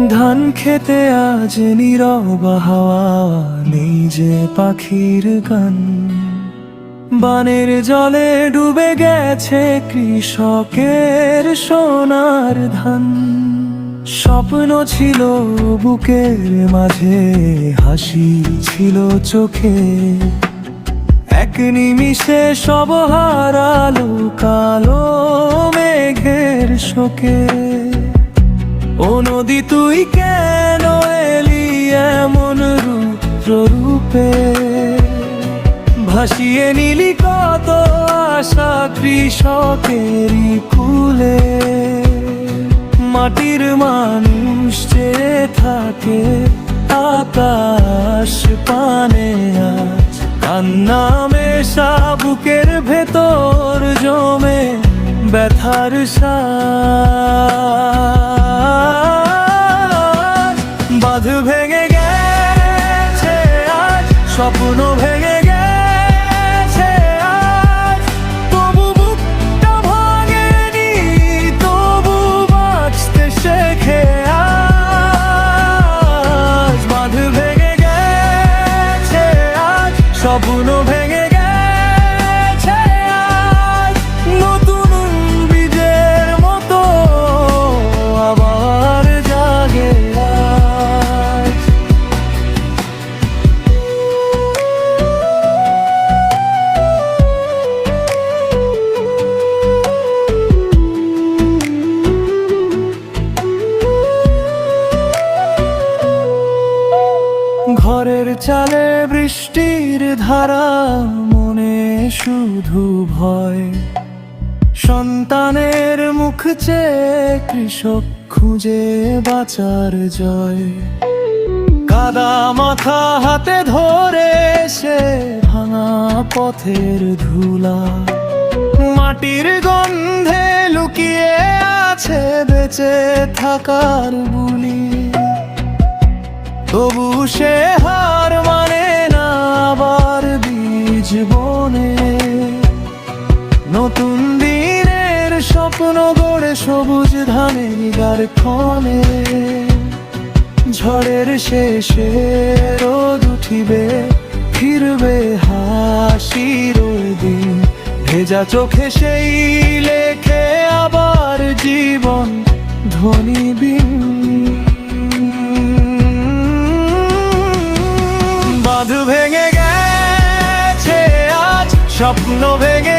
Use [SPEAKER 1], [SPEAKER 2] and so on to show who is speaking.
[SPEAKER 1] ধান খেতে আজ নীরব হাওয়া, নেই যে পাখির গান। বানের জলে ডুবে গেছে কৃষকের সোনার ধান। স্বপ্ন ছিল বুকের মাঝে, হাসি ছিল চোখে, এক নিমিষে সব হারালো কালো মেঘের শোকে। ও নদী তুই কেন এলি এমন রূপে, ভাসিয়ে নিলি কত আশা কৃষকেরই কুলে। মাটির মানুষ যে থাকে আকাশ পানে আজ, কান্না মেশা বুকের ভেতর জমে ব্যথার সাজ। বাঁধ ভেঙে গেছে আজ, স্বপ্ন ভেঙে গেছে আজ, তবু বুকটা ভাঙেনি, তবু বাঁচতে শেখে আজ। বাঁধ ভেঙে গেছে আজ, স্বপ্ন ভেঙে গেছে আজ, নতুন বীজের মতো আবার জাগে আজ। ঘরের চালে বৃষ্টির ধারা, মনে শুধু ভয়। সন্তানের মুখ চেয়ে কৃষক খুঁজে বাঁচার জয়। কাদা মাথা হাতে ধরে সে ভাঙা পথের ধুলা, মাটির গন্ধে লুকিয়ে আছে বেঁচে থাকার বুলি। তবু সে হার মানে না, আবার বীজ বনে নতুন দিনের স্বপ্ন গড়ে সবুজ ধানের কারখানে। ঝড়ের শেষে রোদ উঠিবে, ফিরবে হাসির ওই দিন। ভেজা চোখে সেই লেখে আবার জীবন ধ্বনি বিন। বাঁধ ভেঙে গেছে আজ, স্বপ্ন ভেঙে